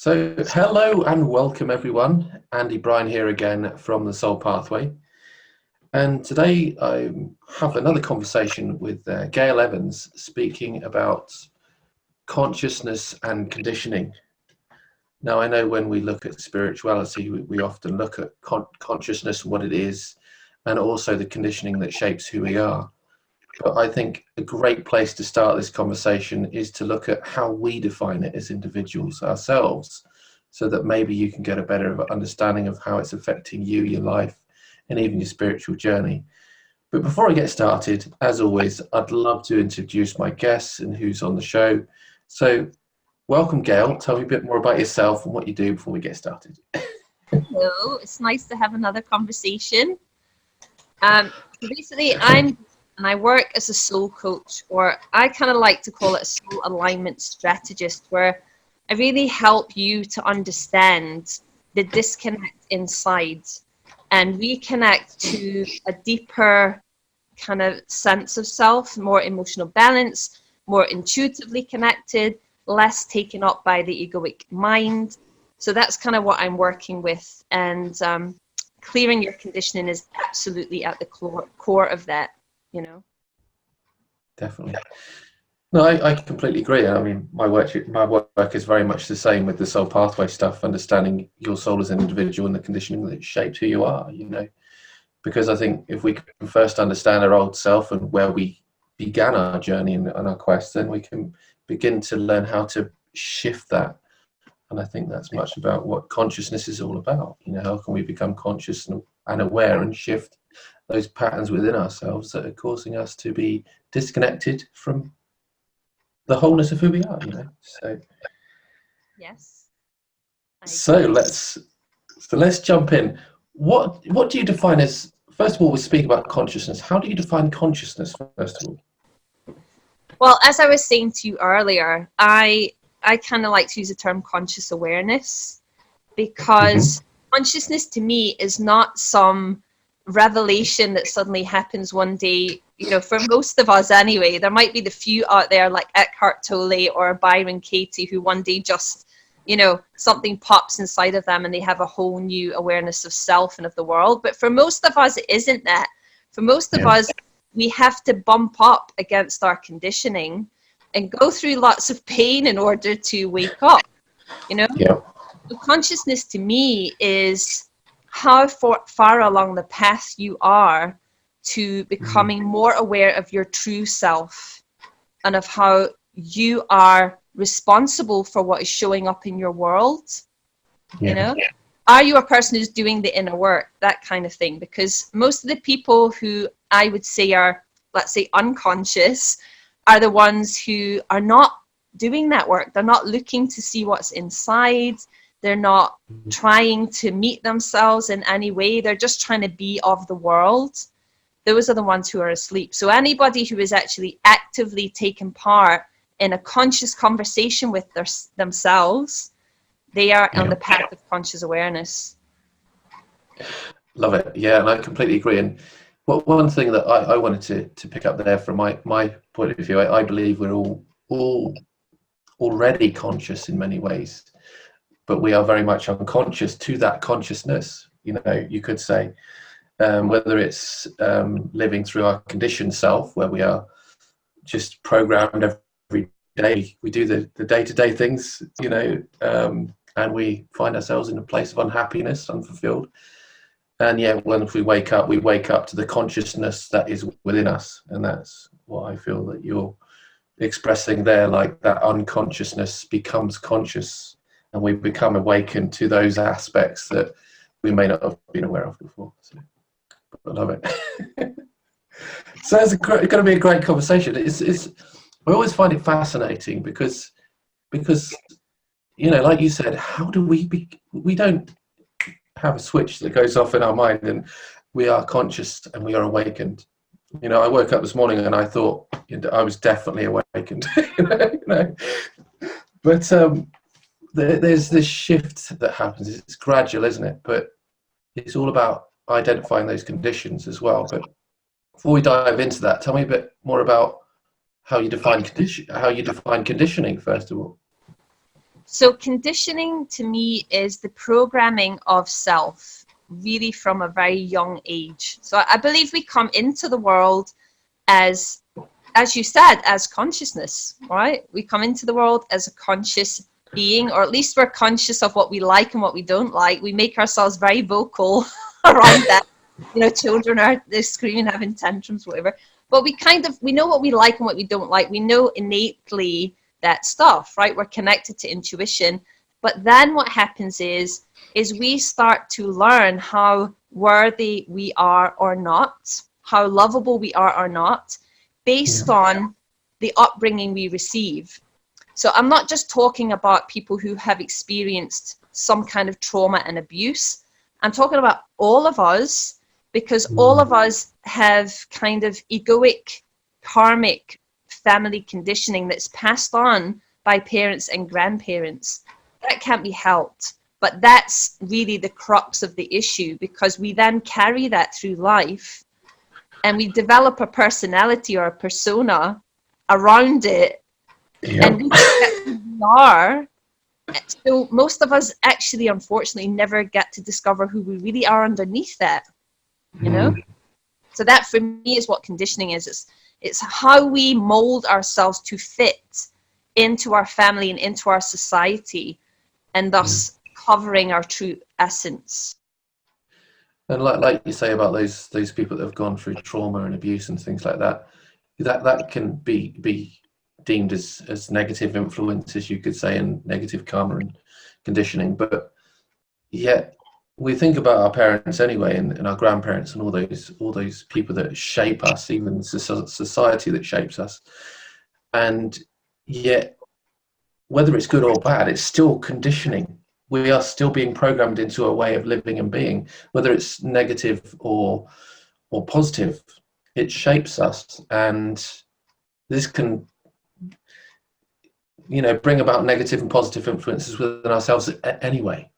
So, hello and welcome everyone. Andy Bryan here again from the Soul Pathway. And today I have another conversation with Gail Evans speaking about consciousness and conditioning. Now, I know when we look at spirituality, we often look at consciousness and what it is, and also the conditioning that shapes who we are. But I think a great place to start this conversation is to look at how we define it as individuals ourselves, so that maybe you can get a better understanding of how it's affecting you, your life, and even your spiritual journey. But before I get started, as always, I'd love to introduce my guests and who's on the show. So welcome, Gail. Tell me a bit more about yourself and what you do before we get started. Hello, it's nice to have another conversation. Basically, I work as a soul coach, or I kind of like to call it a soul alignment strategist, where I really help you to understand the disconnect inside and reconnect to a deeper kind of sense of self, more emotional balance, more intuitively connected, less taken up by the egoic mind. So that's kind of what I'm working with, and clearing your conditioning is absolutely at the core of that, you know. Definitely. No, I completely agree. I mean, my work is very much the same with the soul pathway stuff, understanding your soul as an individual and the conditioning that shapes who you are, because I think if we can first understand our old self and where we began our journey and our quest, then we can begin to learn how to shift that. And I think that's much about what consciousness is all about. How can we become conscious and aware and shift those patterns within ourselves that are causing us to be disconnected from the wholeness of who we are, So Yes. Let's jump in. What do you define as, first of all, we speak about consciousness. How do you define consciousness, first of all? Well, as I was saying to you earlier, I kind of like to use the term conscious awareness, because consciousness to me is not some revelation that suddenly happens one day. For most of us anyway, there might be the few out there like Eckhart Tolle or Byron Katie who one day just, something pops inside of them and they have a whole new awareness of self and of the world. But for most of us, it isn't that. For most of us, we have to bump up against our conditioning and go through lots of pain in order to wake up, So consciousness to me is how far along the path you are to becoming more aware of your true self and of how you are responsible for what is showing up in your world. Are you a person who's doing the inner work, that kind of thing? Because most of the people who I would say are, let's say, unconscious are the ones who are not doing that work. They're not looking to see what's inside. They're not trying to meet themselves in any way. They're just trying to be of the world. Those are the ones who are asleep. So anybody who is actually actively taking part in a conscious conversation with themselves, they are on the path of conscious awareness. Love it. Yeah, and I completely agree. And one thing that I wanted to pick up there from my point of view, I believe we're all already conscious in many ways, but we are very much unconscious to that consciousness. You could say, whether it's living through our conditioned self, where we are just programmed every day. We do the day-to-day things, and we find ourselves in a place of unhappiness, unfulfilled. And when we wake up to the consciousness that is within us. And that's what I feel that you're expressing there, like that unconsciousness becomes conscious and we become awakened to those aspects that we may not have been aware of before. So I love it. So it's going to be a great conversation. I always find it fascinating because like you said, how do we don't have a switch that goes off in our mind and we are conscious and we are awakened. I woke up this morning and I thought I was definitely awakened. But there's this shift that happens. It's gradual, isn't it? But it's all about identifying those conditions as well. But before we dive into that, tell me a bit more about how you define conditioning, first of all. So conditioning to me is the programming of self, really from a very young age. So I believe we come into the world as you said, as consciousness, right? We come into the world as a conscious being, or at least we're conscious of what we like and what we don't like. We make ourselves very vocal around that. You know, children they're screaming, having tantrums, whatever. But we know what we like and what we don't like. We know innately that stuff, right? We're connected to intuition. But then what happens is we start to learn how worthy we are or not, how lovable we are or not, based on the upbringing we receive. So I'm not just talking about people who have experienced some kind of trauma and abuse. I'm talking about all of us, because all of us have kind of egoic, karmic family conditioning that's passed on by parents and grandparents. That can't be helped. But that's really the crux of the issue, because we then carry that through life and we develop a personality or a persona around it. And we forget who we are. So most of us actually, unfortunately, never get to discover who we really are underneath that, you know? So that for me is what conditioning is. It's how we mold ourselves to fit into our family and into our society, and thus covering our true essence. And like you say about those people that have gone through trauma and abuse and things like that, that can be deemed as negative influences, you could say, and negative karma and conditioning. But yet we think about our parents anyway, and our grandparents and all those people that shape us, even the society that shapes us. And yet, whether it's good or bad, it's still conditioning. We are still being programmed into a way of living and being, whether it's negative or positive. It shapes us, and this can, bring about negative and positive influences within ourselves anyway.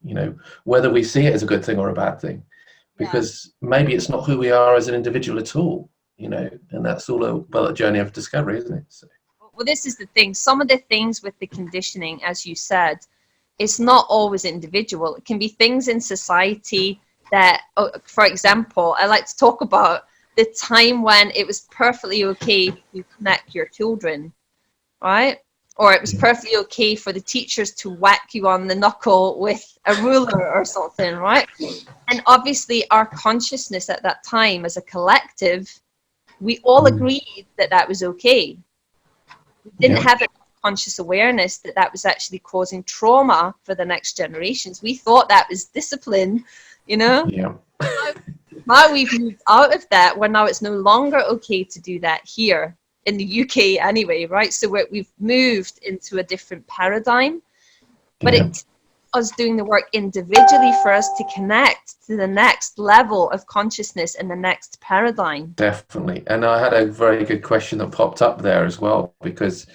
Whether we see it as a good thing or a bad thing, because maybe it's not who we are as an individual at all. And that's all about a journey of discovery, isn't it? So. Well, this is the thing. Some of the things with the conditioning, as you said, it's not always individual. It can be things in society that, for example, I like to talk about the time when it was perfectly okay to connect your children, right? Or it was perfectly okay for the teachers to whack you on the knuckle with a ruler or something, right? And obviously our consciousness at that time as a collective, we all agreed that that was okay. We didn't have a conscious awareness that that was actually causing trauma for the next generations. We thought that was discipline, Now we've moved out of that, where now it's no longer okay to do that here in the UK anyway, right? So we've moved into a different paradigm, but it's us doing the work individually for us to connect to the next level of consciousness and the next paradigm. Definitely. And I had a very good question that popped up there as well, because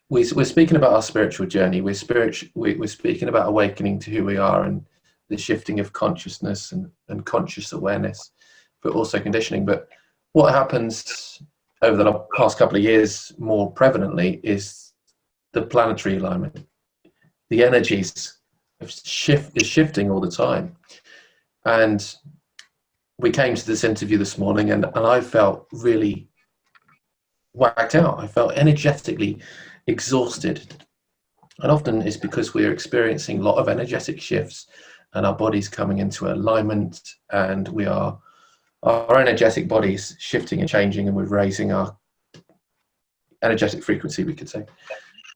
we're speaking about our spiritual journey. We're speaking about awakening to who we are and the shifting of consciousness and conscious awareness, but also conditioning. But what happens over the past couple of years more prevalently is the planetary alignment. The energies is shifting all the time. And we came to this interview this morning and I felt really whacked out. I felt energetically exhausted. And often it's because we're experiencing a lot of energetic shifts and our body's coming into alignment, and our energetic body's shifting and changing, and we're raising our energetic frequency, we could say.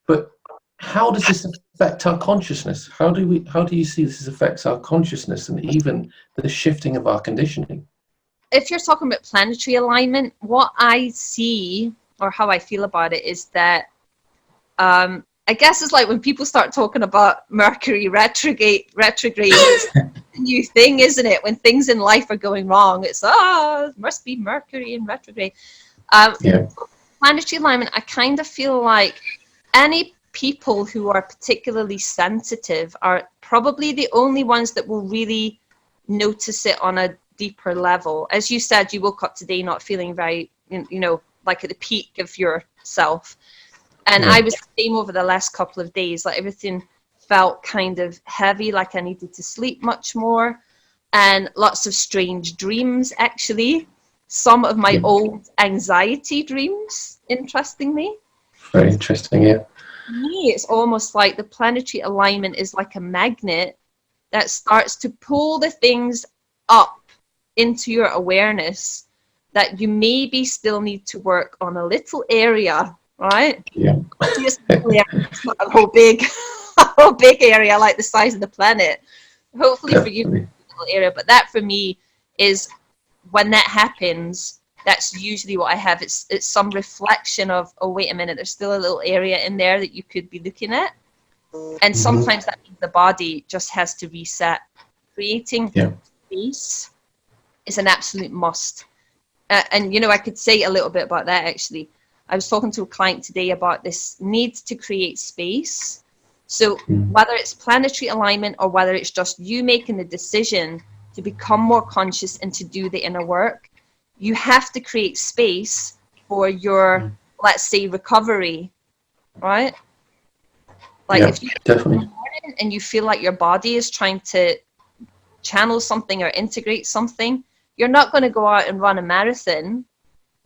But how does this affect our consciousness? How do you see this affects our consciousness and even the shifting of our conditioning? If you're talking about planetary alignment, what I see or how I feel about it is that I guess it's like when people start talking about Mercury retrograde, it's a new thing, isn't it? When things in life are going wrong, it's it must be Mercury in retrograde. Planetary alignment, I kind of feel like any people who are particularly sensitive are probably the only ones that will really notice it on a deeper level. As you said, you woke up today not feeling very, like at the peak of yourself. And I was the same over the last couple of days. Like everything felt kind of heavy, like I needed to sleep much more, and lots of strange dreams, actually. Some of my old anxiety dreams, interestingly. Very interesting, yeah. For me, it's almost like the planetary alignment is like a magnet that starts to pull the things up into your awareness that you maybe still need to work on a little area, right? Yeah. Just it's not a whole big, a whole big area like the size of the planet. Hopefully for you, Definitely. a little area. But that for me is when that happens. That's usually what I have. It's some reflection of, oh wait a minute, there's still a little area in there that you could be looking at. And sometimes that means the body just has to reset. Creating space is an absolute must. And, you know, I could say a little bit about that, actually. I was talking to a client today about this need to create space. So whether it's planetary alignment or whether it's just you making the decision to become more conscious and to do the inner work, you have to create space for your, let's say, recovery, right? Like if you're definitely. and you feel like your body is trying to channel something or integrate something, you're not going to go out and run a marathon.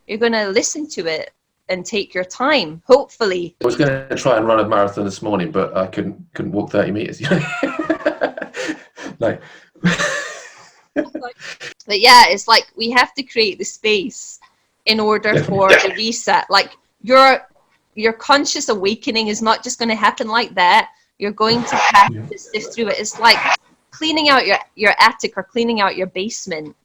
You're going to listen to it and take your time, hopefully. I was going to try and run a marathon this morning, but I couldn't walk 30 meters. No. But yeah, it's like we have to create the space in order for the reset. Like your conscious awakening is not just going to happen like that. You're going to have to sift through it. It's like cleaning out your attic or cleaning out your basement,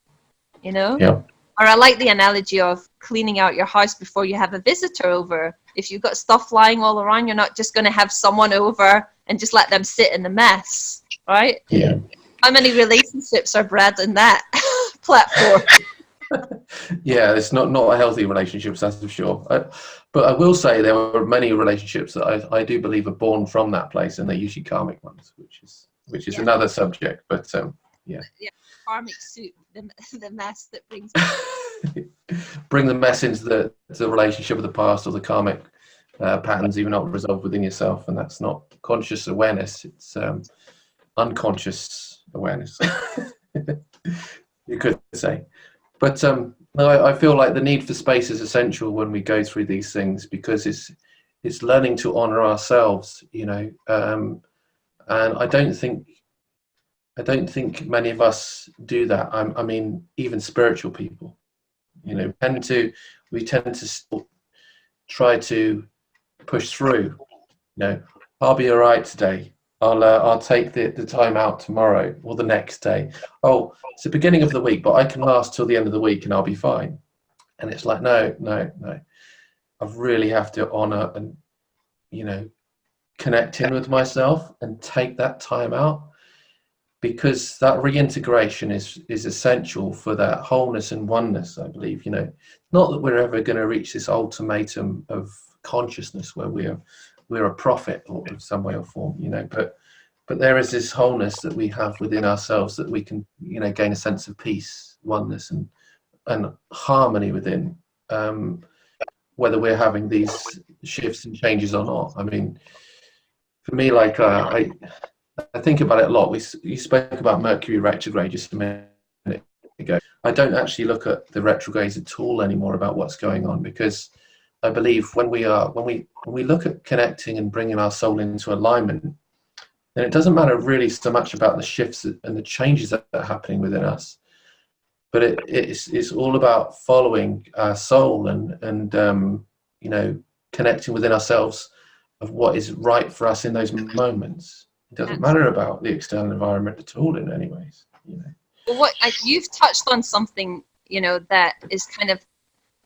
you know? Yeah. Or I like the analogy of cleaning out your house before you have a visitor over. If you've got stuff lying all around, you're not just going to have someone over and just let them sit in the mess, right? Yeah. How many relationships are bred in that platform? Yeah, it's not a healthy relationship, that's for sure. But I will say there are many relationships that I do believe are born from that place, and they're usually karmic ones, which is another subject. But Karmic soup, the mess that brings bring the mess into the relationship of the past or the karmic patterns even not resolved within yourself, and that's not conscious awareness. It's unconscious awareness. You could say. But I feel like the need for space is essential when we go through these things, because it's learning to honor ourselves, you know. And I don't think many of us do that. I mean, even spiritual people, you know, we tend to still try to push through. You know, I'll be all right today. I'll take the time out tomorrow or the next day. Oh, it's the beginning of the week, but I can last till the end of the week and I'll be fine. And it's like, no. I really have to honor and, you know, connect in with myself and take that time out, because that reintegration is essential for that wholeness and oneness, I believe. You know, not that we're ever going to reach this ultimatum of consciousness where we're a prophet or in some way or form, you know, but there is this wholeness that we have within ourselves that we can, you know, gain a sense of peace, oneness, and harmony within, whether we're having these shifts and changes or not. I mean, for me, like I think about it a lot. You spoke about Mercury retrograde just a minute ago. I don't actually look at the retrogrades at all anymore about what's going on, because I believe when we look at connecting and bringing our soul into alignment, then it doesn't matter really so much about the shifts and the changes that are happening within us, but it's all about following our soul and you know, connecting within ourselves of what is right for us in those moments. It doesn't matter about the external environment at all in any ways, you know. Well, you've touched on something, you know, that is kind of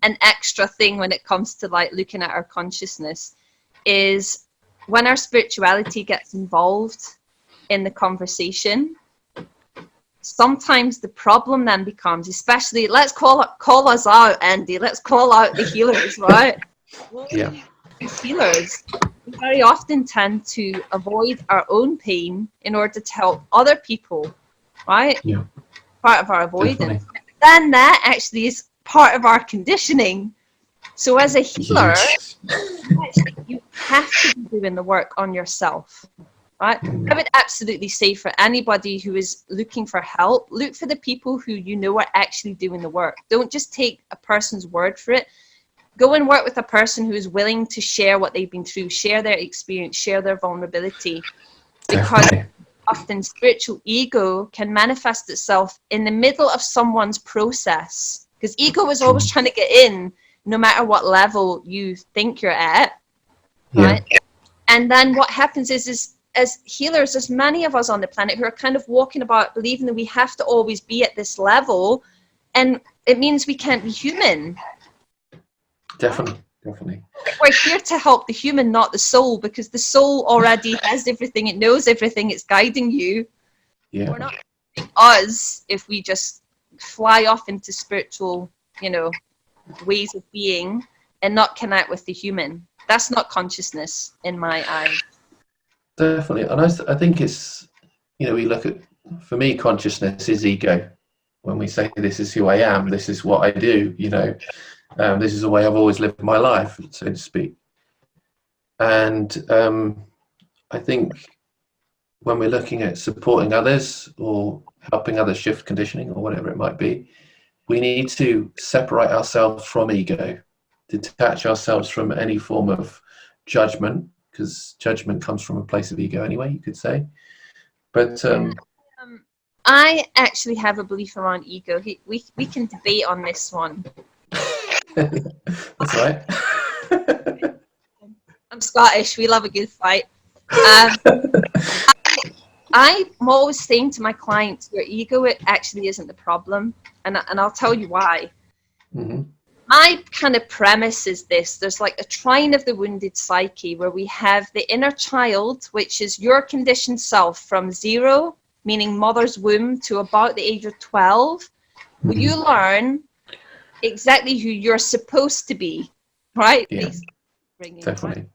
an extra thing when it comes to like looking at our consciousness, is when our spirituality gets involved in the conversation. Sometimes the problem then becomes, especially, let's call us out, Andy. Let's call out the healers, right? Yeah. Healers, we very often tend to avoid our own pain in order to help other people, right? Yeah. Part of our avoidance. Definitely. Then that actually is part of our conditioning. So as a healer, you have to be doing the work on yourself. right? I would absolutely say for anybody who is looking for help, look for the people who you know are actually doing the work. Don't just take a person's word for it. Go and work with a person who is willing to share what they've been through, share their experience, share their vulnerability. Because Definitely. often spiritual ego can manifest itself in the middle of someone's process. Because ego is always trying to get in, no matter what level you think you're at, right? Yeah. And then what happens is as healers, there's many of us on the planet who are kind of walking about believing that we have to always be at this level, and it means we can't be human. Definitely. Definitely. We're here to help the human, not the soul, because the soul already has everything, it knows everything, it's guiding you. Yeah. We're not us if we just fly off into spiritual, ways of being and not connect with the human. That's not consciousness in my eyes. Definitely. And I think it's, we look at, for me, consciousness is ego. When we say this is who I am, this is what I do, this is the way I've always lived my life, so to speak. And I think when we're looking at supporting others or helping others shift conditioning or whatever it might be, we need to separate ourselves from ego, detach ourselves from any form of judgment, because judgment comes from a place of ego anyway, you could say. But I actually have a belief around ego. We can debate on this one. That's right. I'm Scottish. We love a good fight. I'm always saying to my clients, your ego, it actually isn't the problem. And I'll tell you why. Mm-hmm. My kind of premise is this. There's like a trine of the wounded psyche where we have the inner child, which is your conditioned self from 0, meaning mother's womb, to about the age of 12, where you learn exactly who you're supposed to be, right? Yeah, definitely.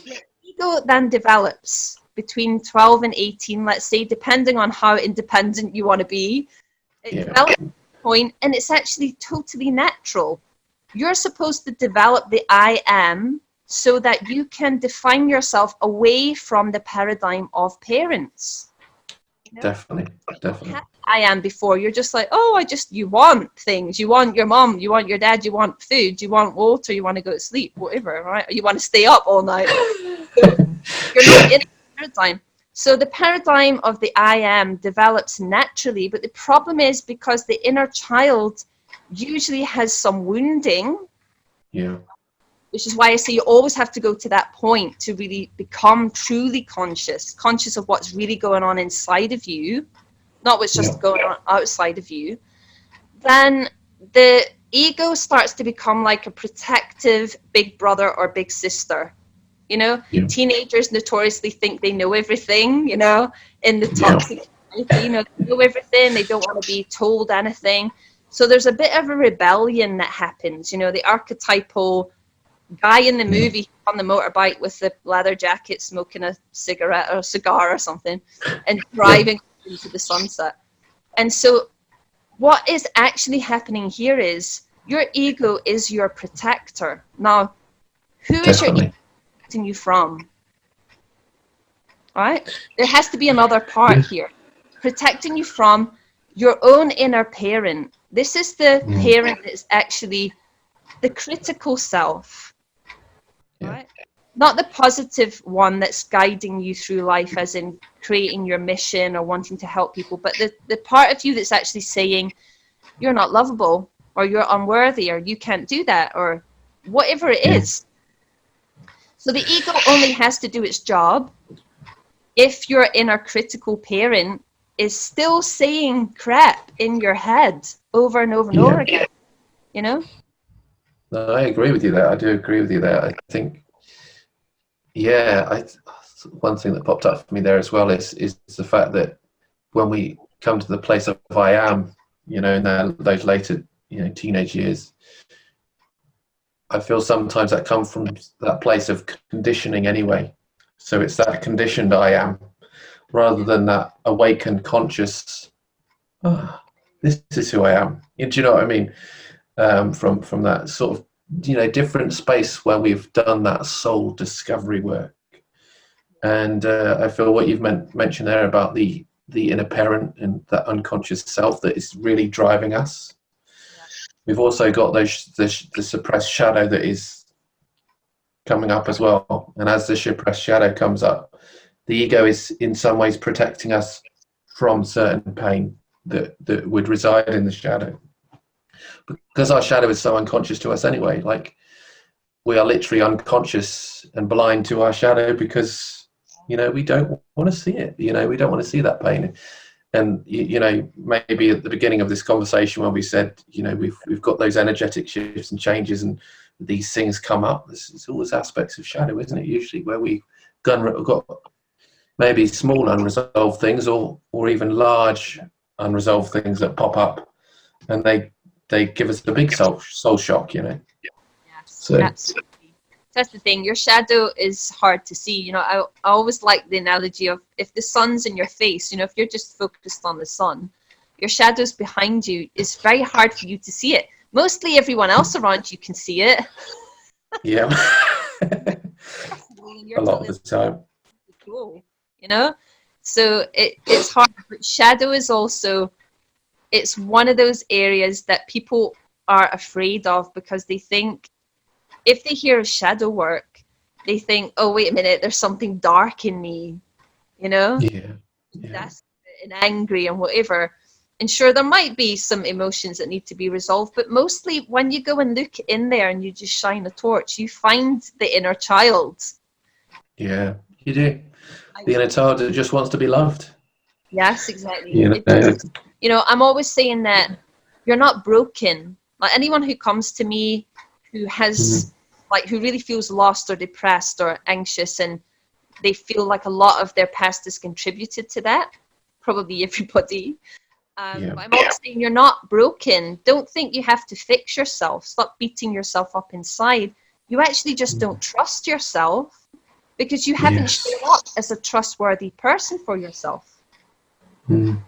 Right? Ego then develops between 12 and 18, let's say, depending on how independent you want to be. It develops at a point, and it's actually totally natural. You're supposed to develop the I am so that you can define yourself away from the paradigm of parents. Definitely. I am before. You're just like, you want things. You want your mom, you want your dad, you want food, you want water, you want to go to sleep, whatever, right? Or you want to stay up all night. You're not in a paradigm. So the paradigm of the I am develops naturally, but the problem is because the inner child usually has some wounding. Yeah. Which is why I say you always have to go to that point to really become truly conscious of what's really going on inside of you, not what's just going on outside of you. Then the ego starts to become like a protective big brother or big sister. Teenagers notoriously think they know everything, in the toxic society, they know everything, they don't want to be told anything. So there's a bit of a rebellion that happens, the archetypal guy in the movie on the motorbike with the leather jacket smoking a cigarette or a cigar or something and driving into the sunset. And so what is actually happening here is your ego is your protector. Now, who is your ego protecting you from? All right? There has to be another part here. Protecting you from your own inner parent. This is the parent that is actually the critical self. Right? Not the positive one that's guiding you through life, as in creating your mission or wanting to help people, but the part of you that's actually saying you're not lovable or you're unworthy or you can't do that or whatever it is. So the ego only has to do its job if your inner critical parent is still saying crap in your head over and over and over again, No, I agree with you there. I do agree with you there. I think, one thing that popped up for me there as well is the fact that when we come to the place of I am, in those later, teenage years, I feel sometimes that comes from that place of conditioning anyway. So it's that conditioned I am, rather than that awakened conscious, this is who I am. Do you know what I mean? From that sort of, different space where we've done that soul discovery work. And I feel what you've mentioned there about the inner parent and that unconscious self that is really driving us. Yeah. We've also got the suppressed shadow that is coming up as well. And as the suppressed shadow comes up, the ego is in some ways protecting us from certain pain that would reside in the shadow. Because our shadow is so unconscious to us anyway, like we are literally unconscious and blind to our shadow because, you know, we don't want to see it. You know, we don't want to see that pain. And, you know, maybe at the beginning of this conversation when we said, you know, we've got those energetic shifts and changes and these things come up. It's always aspects of shadow, isn't it? Usually where we've got maybe small unresolved things or even large unresolved things that pop up, and they give us a big soul shock, you know. Yes, So absolutely. That's the thing. Your shadow is hard to see. You know, I always like the analogy of if the sun's in your face, you know, if you're just focused on the sun, your shadow's behind you. It's very hard for you to see it. Mostly everyone else around you can see it. yeah, And you're a lot of totally the time. cool, you know? So it's hard. But shadow is also, it's one of those areas that people are afraid of because they think if they hear shadow work, they think, oh, wait a minute, there's something dark in me, you know, Yeah, desperate and angry and whatever. And sure, there might be some emotions that need to be resolved, but mostly when you go and look in there and you just shine a torch, you find the inner child. yeah, you do. The inner child that just wants to be loved. Yes, exactly. You It know. just, you know, I'm always saying that you're not broken. Like anyone who comes to me who has, like, who really feels lost or depressed or anxious and they feel like a lot of their past has contributed to that, probably everybody. Yeah, But I'm always saying you're not broken. Don't think you have to fix yourself. Stop beating yourself up inside. You actually just don't trust yourself because you haven't yes. shown up as a trustworthy person for yourself. Mm.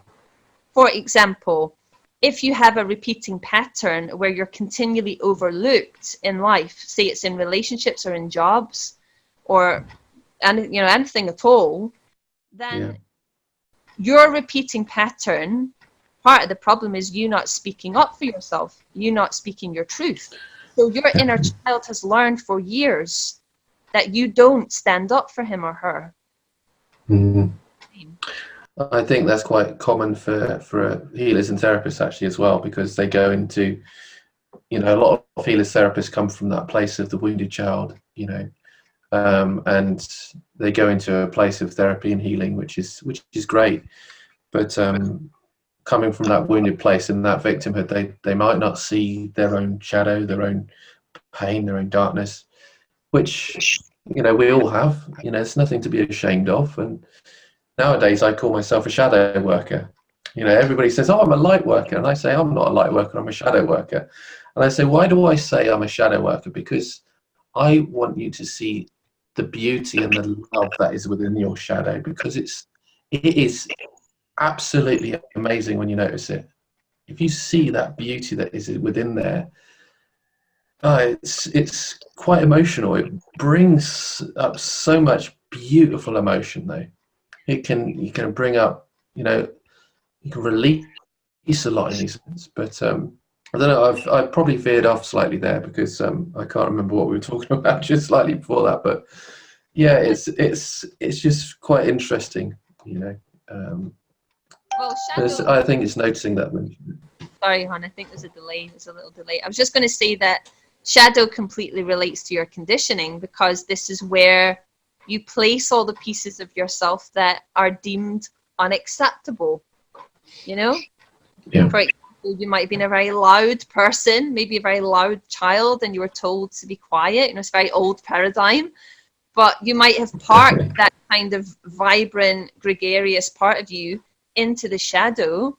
For example, if you have a repeating pattern where you're continually overlooked in life, say it's in relationships or in jobs or you know, anything at all, then your repeating pattern, part of the problem is you not speaking up for yourself, you not speaking your truth. So your inner child has learned for years that you don't stand up for him or her. Mm. I think that's quite common for healers and therapists actually as well, because they go into, you know, a lot of healers therapists come from that place of the wounded child, you know, and they go into a place of therapy and healing, which is great, but coming from that wounded place and that victimhood, they might not see their own shadow, their own pain, their own darkness, which, you know, we all have. You know, it's nothing to be ashamed of. And nowadays I call myself a shadow worker. You know, everybody says, oh, I'm a light worker, and I say I'm not a light worker, I'm a shadow worker. And I say, why do I say I'm a shadow worker? Because I want you to see the beauty and the love that is within your shadow, because it is absolutely amazing when you notice it. If you see that beauty that is within there, it's quite emotional. It brings up so much beautiful emotion, though. You can bring up, you know, you can release a lot in these things. But I don't know. I've probably veered off slightly there because I can't remember what we were talking about just slightly before that. But yeah, it's just quite interesting, you know. Well, But shadow, I think it's noticing that when. sorry, hon, I think there's a delay. There's a little delay. I was just going to say that shadow completely relates to your conditioning because this is where you place all the pieces of yourself that are deemed unacceptable. You know, Yeah. for example, you might have been a very loud person, maybe a very loud child, and you were told to be quiet. You know, it's a very old paradigm. But you might have parked that kind of vibrant, gregarious part of you into the shadow.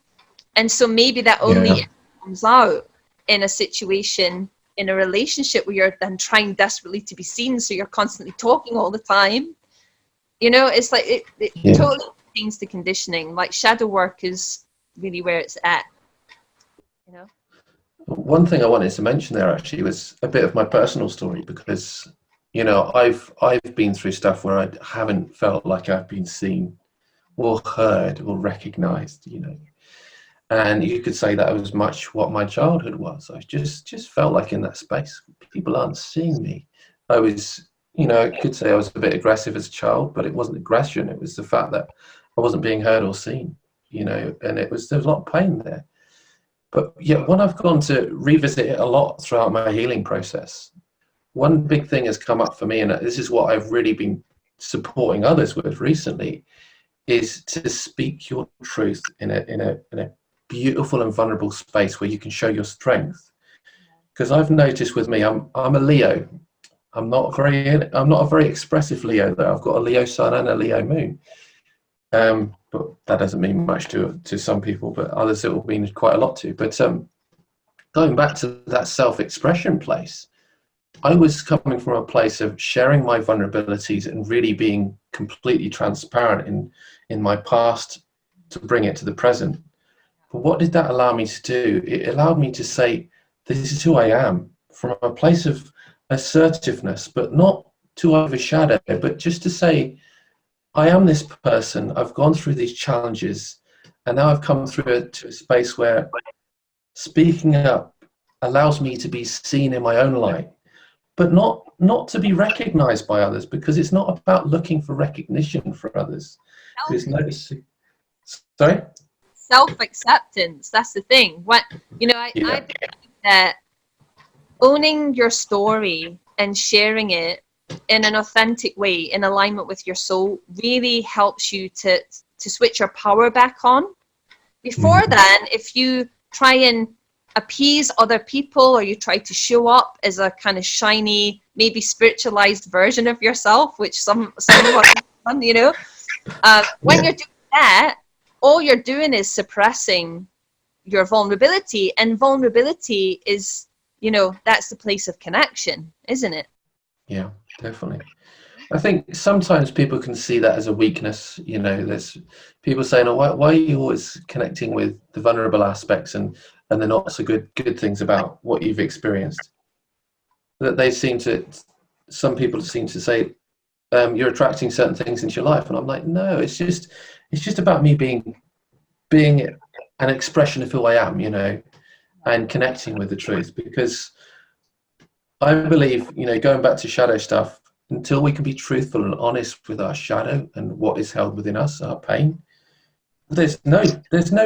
And so maybe that only comes out in a situation, in a relationship where you're then trying desperately to be seen. So you're constantly talking all the time. You know, it's like it totally pertains to conditioning. Like shadow work is really where it's at. You know? One thing I wanted to mention there actually was a bit of my personal story, because You know, I've been through stuff where I haven't felt like I've been seen or heard or recognized, you know. And you could say that was much what my childhood was. I just felt like in that space, people aren't seeing me. I was, you know, I could say I was a bit aggressive as a child, but it wasn't aggression. It was the fact that I wasn't being heard or seen, you know, and there was a lot of pain there. But yeah, when I've gone to revisit it a lot throughout my healing process, one big thing has come up for me, and this is what I've really been supporting others with recently, is to speak your truth in a beautiful and vulnerable space where you can show your strength. Because I've noticed with me, I'm a Leo. I'm not a very expressive Leo though. I've got a Leo sun and a Leo moon. But that doesn't mean much to some people, but others it will mean quite a lot to. But going back to that self-expression place, I was coming from a place of sharing my vulnerabilities and really being completely transparent in my past to bring it to the present. But what did that allow me to do? It allowed me to say, this is who I am, from a place of assertiveness, but not to overshadow, but just to say, I am this person, I've gone through these challenges, and now I've come through it to a space where speaking up allows me to be seen in my own light, but not to be recognized by others, because it's not about looking for recognition for others. There's no, sorry? Self-acceptance, that's the thing. What, you know, I believe that owning your story and sharing it in an authentic way, in alignment with your soul, really helps you to switch your power back on. Before then, if you try and appease other people, or you try to show up as a kind of shiny, maybe spiritualized version of yourself, which some of us have done, you know, when you're doing that, all you're doing is suppressing your vulnerability, and vulnerability is, you know, that's the place of connection, isn't it? Yeah, definitely. I think sometimes people can see that as a weakness. You know, there's people saying, "Oh, why are you always connecting with the vulnerable aspects and the not so good things about what you've experienced?" That they seem to, some people seem to say, "You're attracting certain things into your life," and I'm like, "No, it's just about me being an expression of who I am, you know, and connecting with the truth." Because I believe, you know, going back to shadow stuff, until we can be truthful and honest with our shadow and what is held within us, our pain, there's no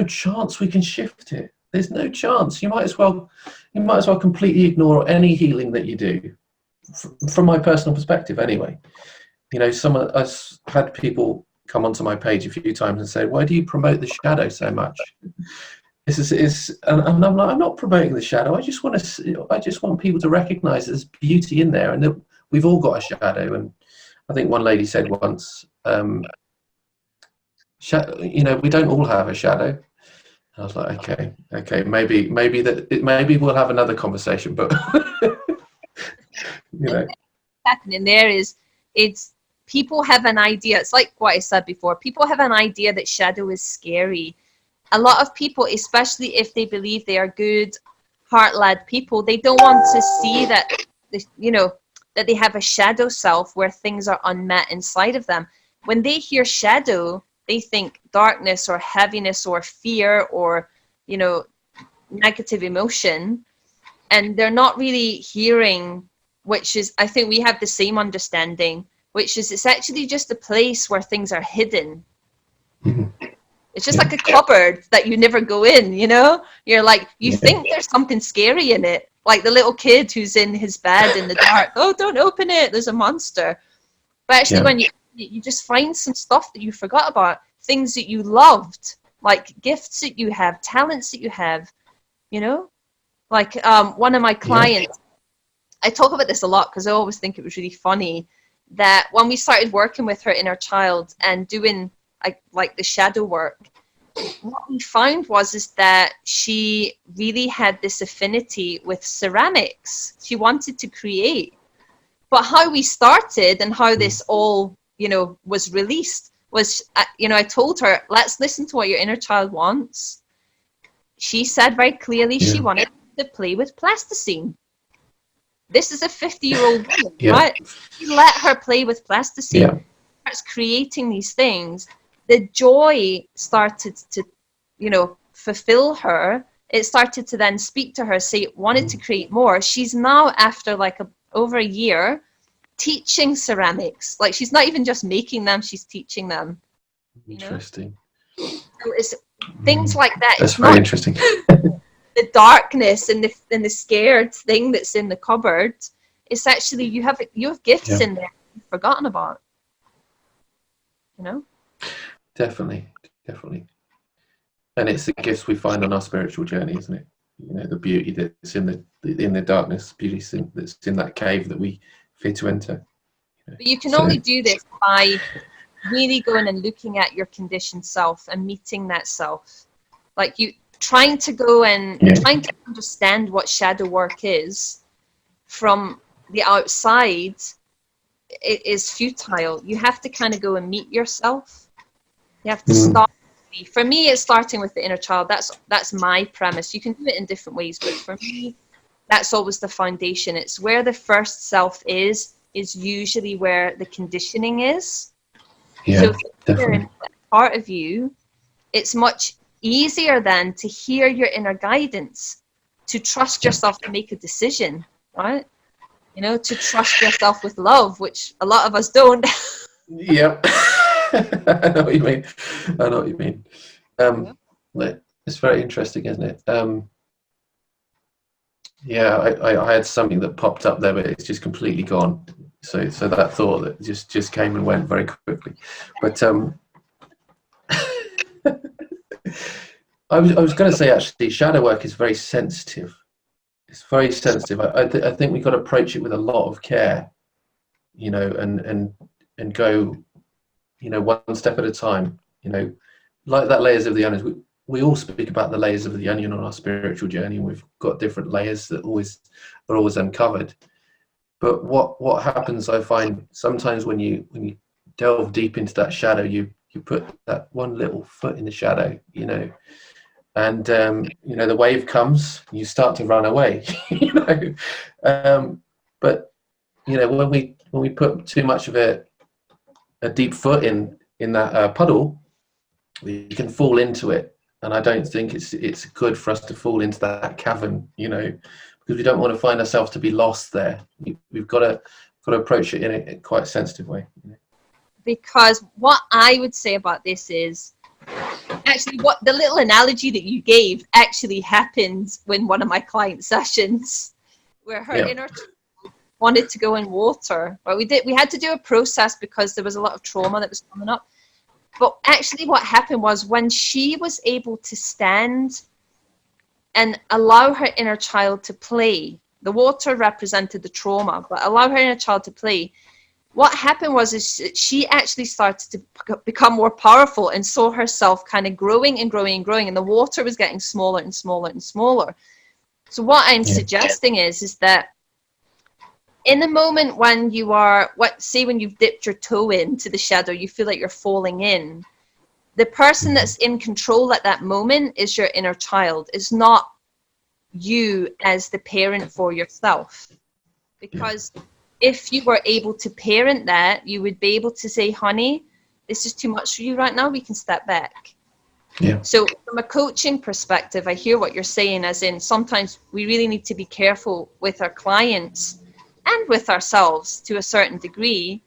chance we can shift it. There's no chance. You might as well completely ignore any healing that you do. From my personal perspective, anyway. You know, some of us had people come onto my page a few times and say, "Why do you promote the shadow so much?" And I'm like, I'm not promoting the shadow. I just want people to recognize there's beauty in there, and that we've all got a shadow. And I think one lady said once, you know, we don't all have a shadow. I was like, okay, maybe we'll have another conversation, but you know, Happening there is, it's people have an idea. It's like what I said before. People have an idea that shadow is scary. A lot of people, especially if they believe they are good, heart-led people, they don't want to see that, you know, that they have a shadow self where things are unmet inside of them. When they hear shadow, they think darkness or heaviness or fear or, you know, negative emotion, and they're not really hearing, which is, I think we have the same understanding, which is it's actually just a place where things are hidden. It's just like a cupboard that you never go in, you know? You're like, you think there's something scary in it. Like the little kid who's in his bed in the dark. Oh, don't open it. There's a monster. But actually, when you just find some stuff that you forgot about, things that you loved, like gifts that you have, talents that you have, you know? Like one of my clients, I talk about this a lot because I always think it was really funny, that when we started working with her inner child and doing like the shadow work, what we found is that she really had this affinity with ceramics. She wanted to create. But how we started and how this all, you know, was released was, you know, I told her, let's listen to what your inner child wants. She said very clearly she wanted to play with plasticine. This is a 50-year-old woman, Yeah. right? You let her play with plasticine. Yeah. Starts creating these things. The joy started to, fulfill her. It started to then speak to her, say it wanted to create more. She's now, after like over a year, teaching ceramics. Like, she's not even just making them, she's teaching them. Interesting. So it's things like that. That's It's very not interesting. the darkness and the scared thing that's in the cupboard. It's actually you have gifts in there you've forgotten about. Definitely. And it's the gifts we find on our spiritual journey, isn't it? The beauty that's in the darkness, beauty that's in that cave that we fear to enter. But you can only do this by really going and looking at your conditioned self and meeting that self. Like, you trying to go and trying to understand what shadow work is from the outside, it is futile. You have to kind of go and meet yourself. You have to start. For me, it's starting with the inner child. That's my premise. You can do it in different ways, but for me, that's always the foundation. It's where the first self is usually where the conditioning is. Yeah, so if you're definitely. in that part of you, it's much easier then to hear your inner guidance, to trust yourself to make a decision, right? To trust yourself with love, which a lot of us don't. Yep. I know what you mean. It's very interesting, isn't it? I had something that popped up there, but it's just completely gone. So that thought that just came and went very quickly. But I was going to say, actually, shadow work is very sensitive. It's very sensitive. I think we've got to approach it with a lot of care, and go, one step at a time. Like that layers of the onion. We all speak about the layers of the onion on our spiritual journey, and we've got different layers that are always uncovered. But what happens, I find, sometimes when you delve deep into that shadow, you put that one little foot in the shadow, and the wave comes, you start to run away, but when we put too much of a deep foot in that puddle, we can fall into it. And I don't think it's good for us to fall into that cavern, because we don't want to find ourselves to be lost there. We've got to approach it in a quite sensitive way. Because what I would say about this is, actually, what the little analogy that you gave actually happened in one of my client sessions, where her inner child wanted to go in water. Well, we had to do a process because there was a lot of trauma that was coming up. But actually what happened was, when she was able to stand and allow her inner child to play, the water represented the trauma, but allow her inner child to play, what happened was she actually started to become more powerful and saw herself kind of growing and growing and growing, and the water was getting smaller and smaller and smaller. So what I'm suggesting is that in the moment when you are, say when you've dipped your toe into the shadow, you feel like you're falling in, the person that's in control at that moment is your inner child. It's not you as the parent for yourself. Because if you were able to parent that, you would be able to say, honey, this is too much for you right now, we can step back. So from a coaching perspective, I hear what you're saying, as in sometimes we really need to be careful with our clients and with ourselves to a certain degree,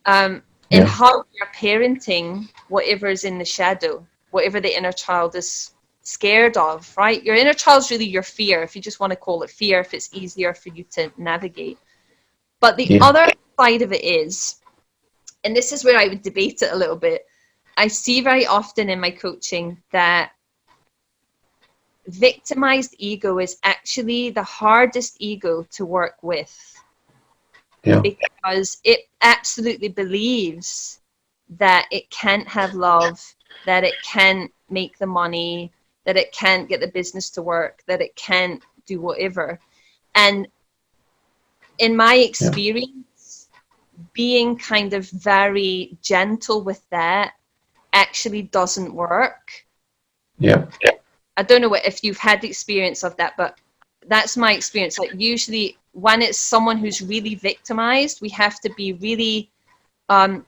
in how we are parenting whatever is in the shadow, whatever the inner child is scared of, right? Your inner child's really your fear, if you just want to call it fear, if it's easier for you to navigate. But the other side of it is, and this is where I would debate it a little bit, I see very often in my coaching that victimized ego is actually the hardest ego to work with. Because it absolutely believes that it can't have love, that it can't make the money, that it can't get the business to work, that it can't do whatever. And in my experience, being kind of very gentle with that actually doesn't work. I don't know if you've had the experience of that, but that's my experience. Like, usually when it's someone who's really victimized, we have to be really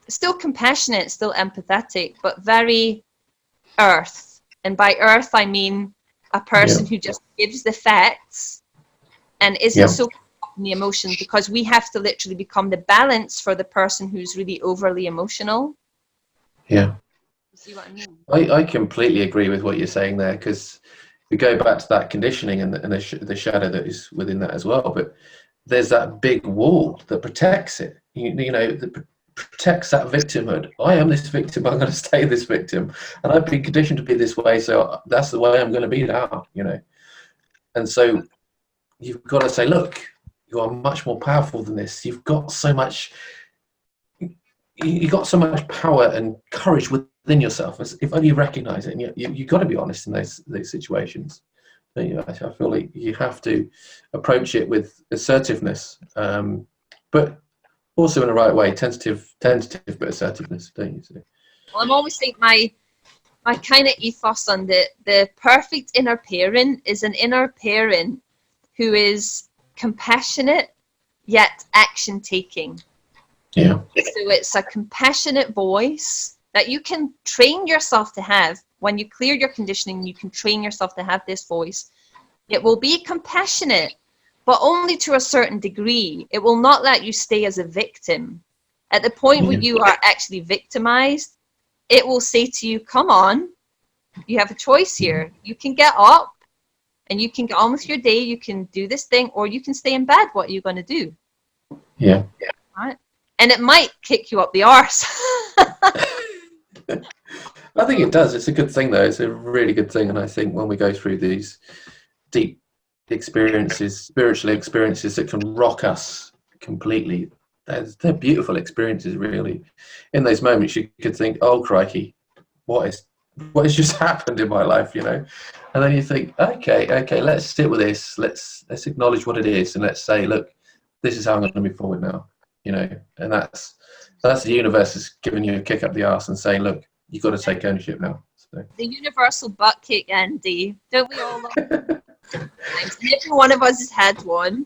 still compassionate, still empathetic, but very earth. And by earth, I mean a person who just gives the facts and isn't so caught up in the emotions, because we have to literally become the balance for the person who's really overly emotional. Yeah. You see what I mean? I completely agree with what you're saying there, because we go back to that conditioning and the shadow that is within that as well. But there's that big wall that protects it. You know, that protects that victimhood. I am this victim. I'm going to stay this victim, and I've been conditioned to be this way, so that's the way I'm going to be now. You know, and so you've got to say, look, you are much more powerful than this. You've got so much. You got so much power and courage within yourself. If only you recognise it, and you've got to be honest in those situations. You know, I feel like you have to approach it with assertiveness, but also in the right way, tentative but assertiveness, don't you see? Well, I'm always think my kind of ethos on the perfect inner parent is an inner parent who is compassionate yet action taking. Yeah. So it's a compassionate voice that you can train yourself to have. When you clear your conditioning, you can train yourself to have this voice. It will be compassionate, but only to a certain degree. It will not let you stay as a victim. At the point where you are actually victimized, it will say to you, come on, you have a choice here. You can get up and you can get on with your day. You can do this thing, or you can stay in bed. What are you going to do? Yeah. Right? And it might kick you up the arse. I think it does. It's a good thing, though. It's a really good thing. And I think when we go through these deep experiences, spiritual experiences that can rock us completely, they're beautiful experiences, really. In those moments, you could think, oh, crikey, what has just happened in my life, you know? And then you think, okay, let's sit with this. Let's acknowledge what it is. And let's say, look, this is how I'm going to move forward now, you know? And that's the universe is giving you a kick up the arse and saying, look, you've got to take ownership now. So. The universal butt kick, Andy. Don't we all love it? And every one of us has had one.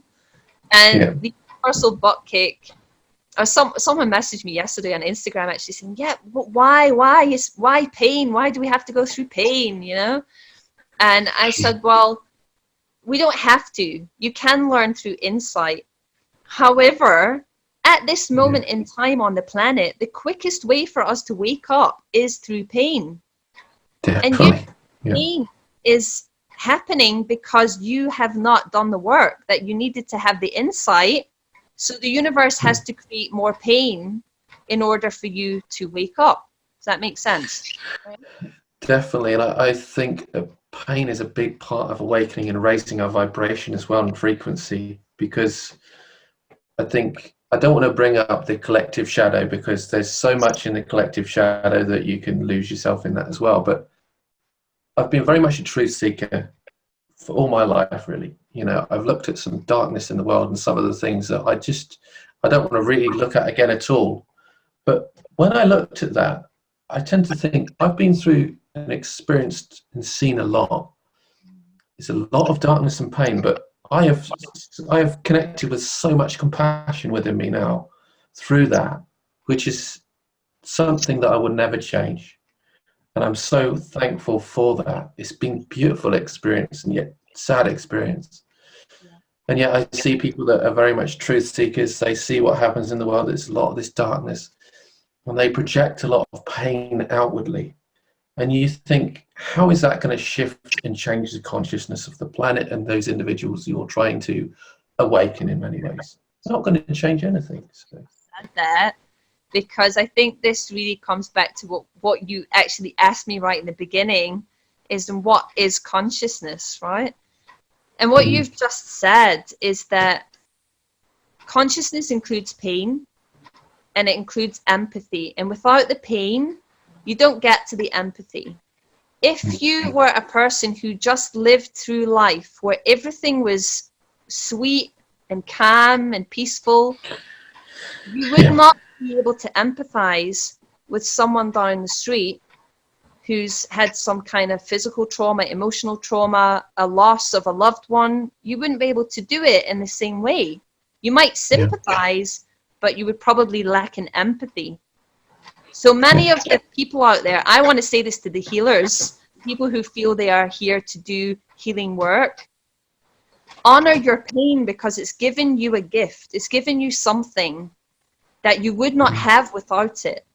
And the universal butt kick, someone messaged me yesterday on Instagram actually saying, yeah, but why pain? Why do we have to go through pain, you know? And I said, well, we don't have to. You can learn through insight. However, at this moment in time on the planet, the quickest way for us to wake up is through pain. Definitely. And pain is happening because you have not done the work that you needed to have the insight. So the universe has to create more pain in order for you to wake up. Does that make sense? Definitely. And I think pain is a big part of awakening and raising our vibration as well and frequency, because I think I don't want to bring up the collective shadow, because there's so much in the collective shadow that you can lose yourself in that as well. But I've been very much a truth seeker for all my life, really. You know, I've looked at some darkness in the world and some of the things that I don't want to really look at again at all. But when I looked at that, I tend to think I've been through and experienced and seen a lot. It's a lot of darkness and pain, but I have connected with so much compassion within me now through that, which is something that I would never change. And I'm so thankful for that. It's been a beautiful experience and yet sad experience. And yet I see people that are very much truth seekers. They see what happens in the world. There's a lot of this darkness, and they project a lot of pain outwardly. And you think, how is that going to shift and change the consciousness of the planet and those individuals you're trying to awaken in many ways? It's not going to change anything. So. That, because I think this really comes back to what you actually asked me right in the beginning, is what is consciousness, right? And what you've just said is that consciousness includes pain and it includes empathy. And without the pain, you don't get to the empathy. If you were a person who just lived through life where everything was sweet and calm and peaceful, you would not be able to empathize with someone down the street who's had some kind of physical trauma, emotional trauma, a loss of a loved one. You wouldn't be able to do it in the same way. You might sympathize, but you would probably lack in empathy. So many of the people out there, I want to say this to the healers, people who feel they are here to do healing work, honor your pain, because it's given you a gift. It's given you something that you would not have without it.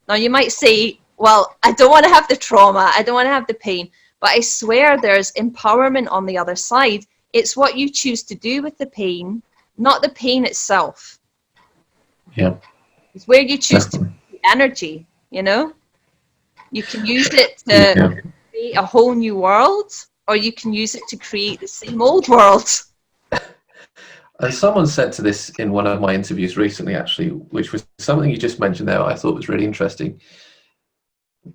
Now you might say, well, I don't want to have the trauma, I don't want to have the pain, but I swear there's empowerment on the other side. It's what you choose to do with the pain, not the pain itself. Yeah. It's where you choose to put the energy, you know? You can use it to create a whole new world, or you can use it to create the same old world. And someone said to this in one of my interviews recently, actually, which was something you just mentioned there, I thought was really interesting.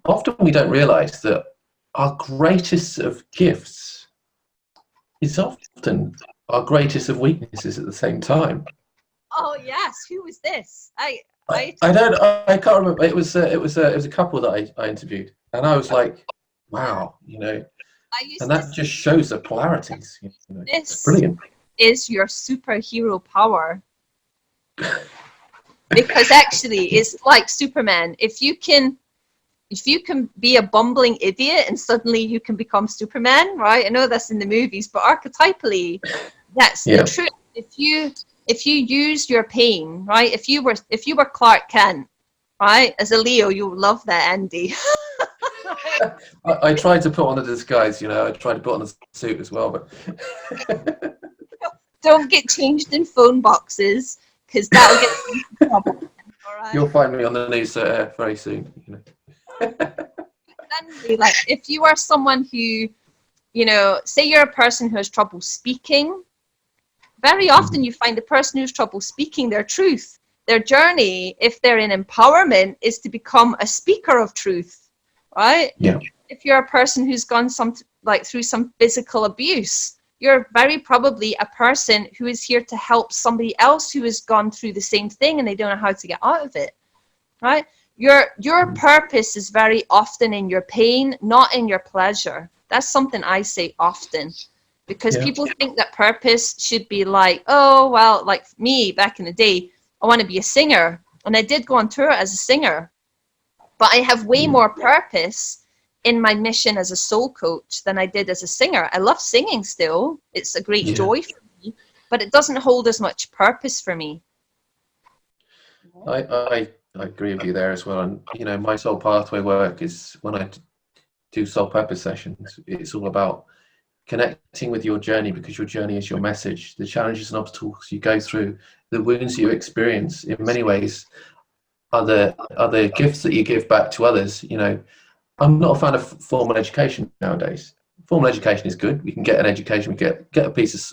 Often we don't realize that our greatest of gifts is often our greatest of weaknesses at the same time. Oh yes, who was this? I can't remember. It was a couple that I interviewed, and I was like, wow, you know, and that just shows the polarities. You know, it's brilliant. Is your superhero power, because actually it's like Superman. If you can be a bumbling idiot and suddenly you can become Superman, right? I know that's in the movies, but archetypally that's the truth. If you use your pain, right? If you were Clark Kent, right, as a Leo, you would love that, Andy. I tried to put on a disguise, you know, I tried to put on a suit as well, but don't get changed in phone boxes, because that'll get you in trouble. All right? You'll find me on the news very soon. You know. Like, if you are someone who, you know, say you're a person who has trouble speaking, very often you find the person who's trouble speaking their truth. Their journey, if they're in empowerment, is to become a speaker of truth, right? Yeah. If you're a person who's gone through some physical abuse, you're very probably a person who is here to help somebody else who has gone through the same thing and they don't know how to get out of it, right? Your purpose is very often in your pain, not in your pleasure. That's something I say often, because people think that purpose should be like, oh, well, like me back in the day, I want to be a singer. And I did go on tour as a singer, but I have way more purpose in my mission as a soul coach than I did as a singer. I love singing still. It's a great joy for me, but it doesn't hold as much purpose for me. I agree with you there as well. And, you know, my soul pathway work is, when I do soul purpose sessions, it's all about connecting with your journey, because your journey is your message. The challenges and obstacles you go through, the wounds you experience, in many ways are the gifts that you give back to others. You know, I'm not a fan of formal education nowadays. Formal education is good. We can get an education, we get a piece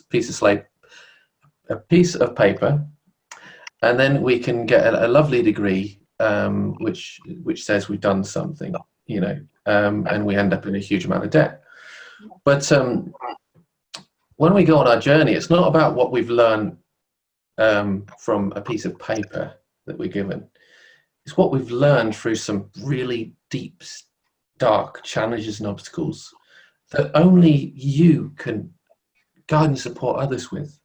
of paper, and then we can get a lovely degree, which says we've done something, you know, and we end up in a huge amount of debt. But when we go on our journey, it's not about what we've learned from a piece of paper that we're given. It's what we've learned through some really deep, dark challenges and obstacles that only you can guide and support others with.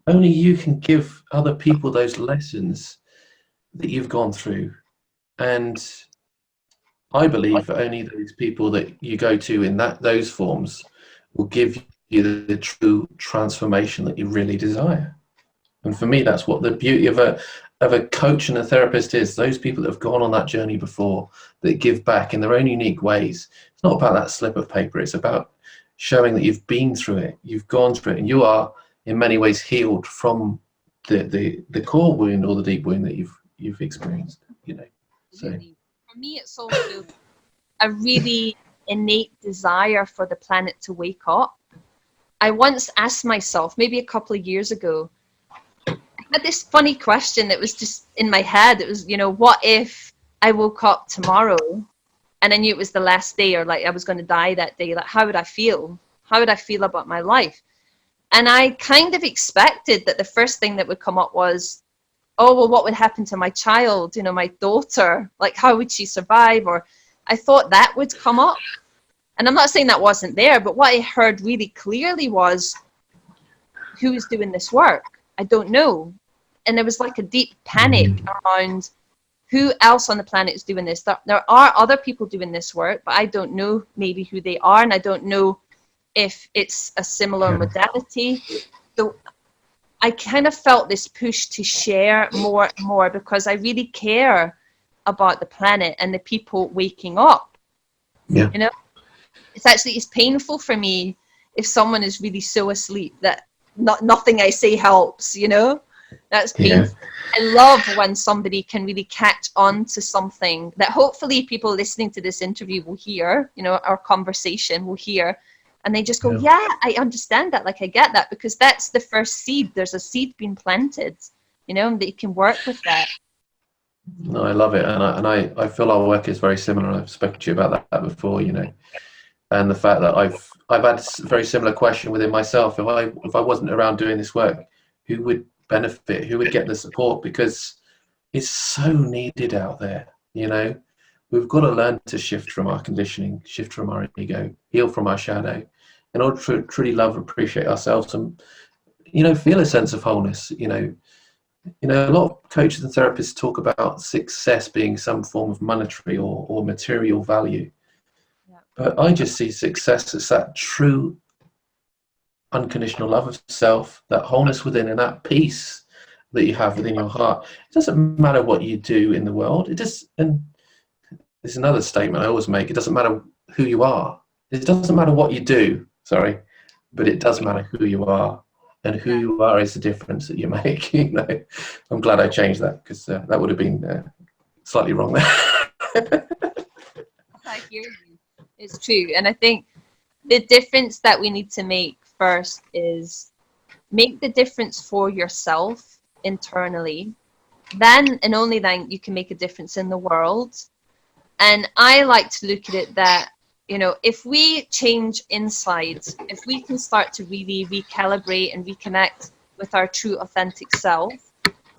Only you can give other people those lessons that you've gone through. And I believe only those people that you go to in those forms will give you the true transformation that you really desire. And for me, that's what the beauty of a coach and a therapist is. Those people that have gone on that journey before, that give back in their own unique ways. It's not about that slip of paper. It's about showing that you've been through it, you've gone through it, and you are in many ways healed from the core wound or the deep wound that you've experienced. You know. So for me, it's also a really innate desire for the planet to wake up. I once asked myself, maybe a couple of years ago, I had this funny question that was just in my head. It was, you know, what if I woke up tomorrow and I knew it was the last day, or like I was going to die that day? Like, how would I feel? How would I feel about my life? And I kind of expected that the first thing that would come up was, oh, well, what would happen to my child? You know, my daughter, like, how would she survive? Or I thought that would come up. And I'm not saying that wasn't there, but what I heard really clearly was, who is doing this work? I don't know. And there was like a deep panic around who else on the planet is doing this. There are other people doing this work, but I don't know maybe who they are, and I don't know if it's a similar modality. So I kind of felt this push to share more and more, because I really care about the planet and the people waking up. Yeah. You know, it's painful for me if someone is really so asleep that nothing I say helps, you know. That's painful. I love when somebody can really catch on to something that hopefully people listening to this interview will hear, you know, our conversation will hear, and they just go, yeah, I understand that, like I get that, because that's the first seed. There's a seed being planted, you know, and that you can work with that. No, I love it, and I feel our work is very similar. I've spoken to you about that before, you know, and the fact that I've had a very similar question within myself. If I wasn't around doing this work, who would benefit? Who would get the support? Because it's so needed out there. You know, we've got to learn to shift from our conditioning, shift from our ego, heal from our shadow, in order to truly love and appreciate ourselves, and, you know, feel a sense of wholeness. You know, a lot of coaches and therapists talk about success being some form of monetary or material value. Yeah. But I just see success as that true unconditional love of self, that wholeness within, and that peace that you have within your heart. It doesn't matter what you do in the world. And there's another statement I always make. It doesn't matter who you are. It doesn't matter what you do, but it does matter who you are. And who you are is the difference that you make. You know, I'm glad I changed that, because that would have been slightly wrong there. I hear you. It's true. And I think the difference that we need to make first is make the difference for yourself internally. Then and only then you can make a difference in the world. And I like to look at it that, you know, if we change inside, if we can start to really recalibrate and reconnect with our true authentic self,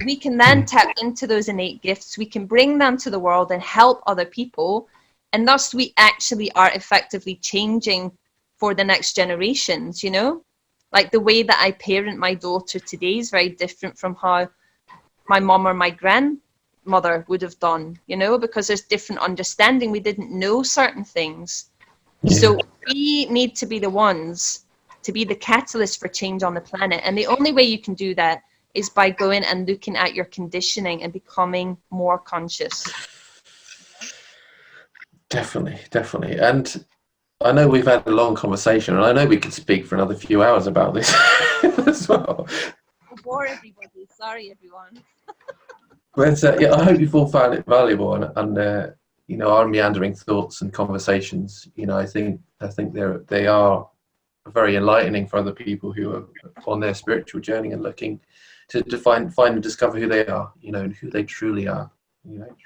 we can then tap into those innate gifts. We can bring them to the world and help other people. And thus we actually are effectively changing for the next generations, you know? Like the way that I parent my daughter today is very different from how my mom or my grandmother would have done, you know, because there's different understanding. We didn't know certain things. So we need to be the ones to be the catalyst for change on the planet. And the only way you can do that is by going and looking at your conditioning and becoming more conscious. Definitely. And I know we've had a long conversation, and I know we could speak for another few hours about this as well. I'll bore everybody. Sorry, everyone. But yeah, I hope you've all found it valuable, and you know, our meandering thoughts and conversations. You know, I think they are very enlightening for other people who are on their spiritual journey and looking to find and discover who they are. You know, and who they truly are. You know,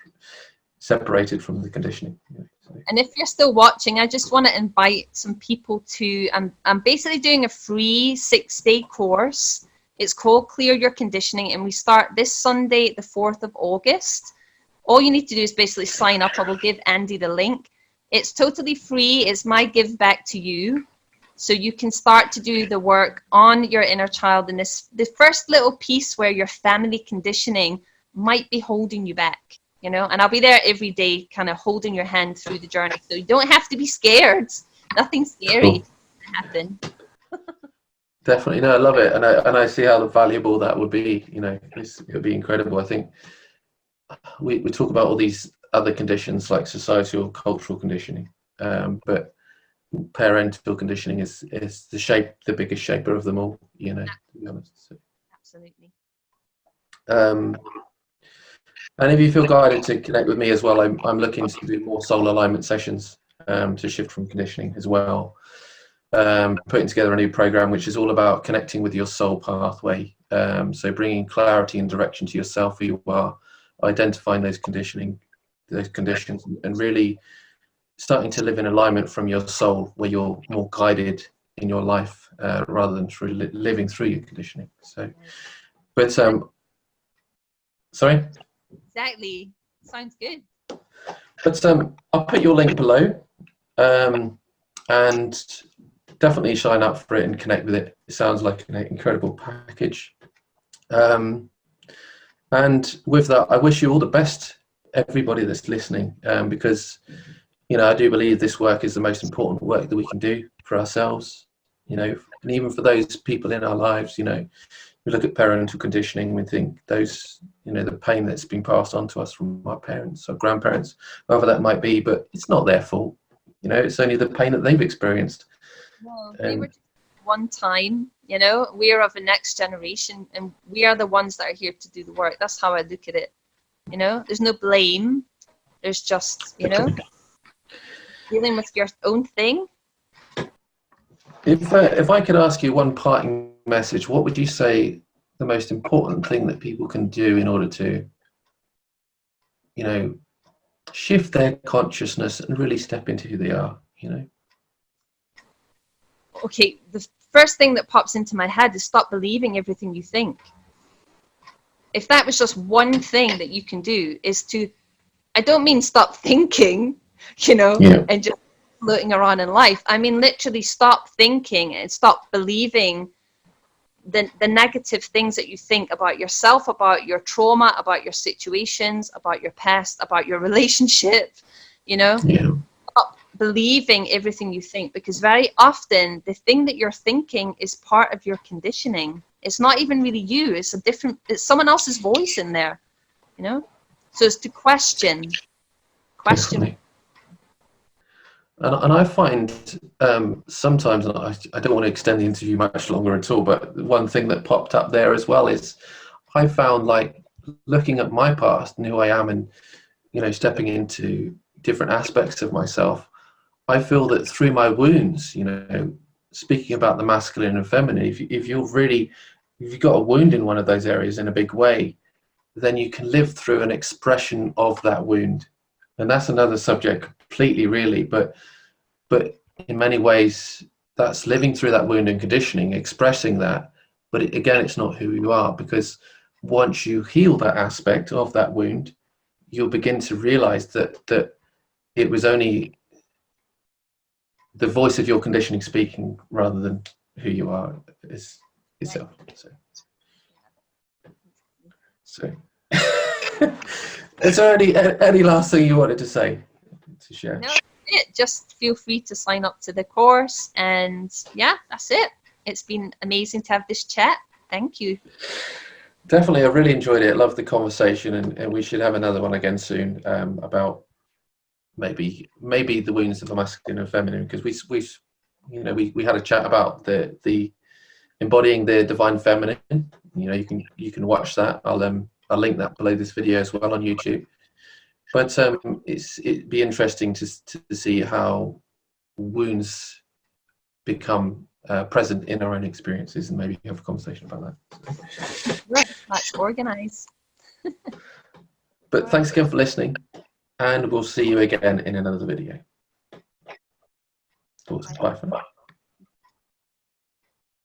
separated from the conditioning. You know, so. And if you're still watching, I just want to invite some people to. I'm basically doing a free 6-day course. It's called Clear Your Conditioning, and we start this Sunday, the 4th of August. All you need to do is basically sign up. I will give Andy the link. It's totally free. It's my give back to you. So you can start to do the work on your inner child, and the first little piece where your family conditioning might be holding you back, you know, and I'll be there every day kind of holding your hand through the journey. So you don't have to be scared. Nothing scary can happen. Definitely, no, I love it, and I see how valuable that would be. You know, it would be incredible. I think we talk about all these other conditions like societal, cultural conditioning, but parental conditioning is the biggest shaper of them all. You know, to be honest. So. Absolutely. And if you feel guided to connect with me as well, I'm looking to do more soul alignment sessions to shift from conditioning as well. Putting together a new program which is all about connecting with your soul pathway, so bringing clarity and direction to yourself, who you are, identifying those conditions, and really starting to live in alignment from your soul, where you're more guided in your life rather than through living through your conditioning. So, but sorry. Exactly. Sounds good. But I'll put your link below, and definitely sign up for it and connect with it. It sounds like an incredible package. And with that, I wish you all the best, everybody that's listening, because, you know, I do believe this work is the most important work that we can do for ourselves, you know, and even for those people in our lives. You know, we look at parental conditioning, we think those, you know, the pain that's been passed on to us from our parents or grandparents, whoever that might be, but it's not their fault. You know, it's only the pain that they've experienced. Well, they were And just one time, you know, we're of the next generation and we are the ones that are here to do the work. That's how I look at it. You know, there's no blame. There's just, you know, dealing with your own thing. if I could ask you one parting message, what would you say the most important thing that people can do in order to, you know, shift their consciousness and really step into who they are, you know? Okay, the first thing that pops into my head is stop believing everything you think. If that was just one thing that you can do, is to, I don't mean stop thinking, you know, Yeah. and just floating around in life. I mean literally stop thinking and stop believing the negative things that you think about yourself, about your trauma, about your situations, about your past, about your relationship, you know. Yeah. Stop believing everything you think, because very often the thing that you're thinking is part of your conditioning. It's not even really you. It's someone else's voice in there, you know. So it's to question. Definitely. And I find sometimes, and I don't want to extend the interview much longer at all, but one thing that popped up there as well is I found, like, looking at my past and who I am, and, you know, stepping into different aspects of myself, I feel that through my wounds, you know, speaking about the masculine and feminine, if you've got a wound in one of those areas in a big way, then you can live through an expression of that wound. And that's another subject completely, really, but in many ways that's living through that wound and conditioning, expressing that. But again, it's not who you are, because once you heal that aspect of that wound, you'll begin to realize that it was only the voice of your conditioning speaking rather than who you are is yourself. So is there any last thing you wanted to say, to share? No, that's it. Just feel free to sign up to the course, and yeah, that's it. It's been amazing to have this chat. Thank you. Definitely, I really enjoyed it. Love the conversation, and we should have another one again soon, about maybe the wounds of the masculine and feminine, because we had a chat about the embodying the divine feminine. You know, you can watch that. I'll link that below this video as well on YouTube. But it'd be interesting to see how wounds become present in our own experiences, and maybe have a conversation about that. Let's organize. But thanks again for listening, and we'll see you again in another video. Bye for now.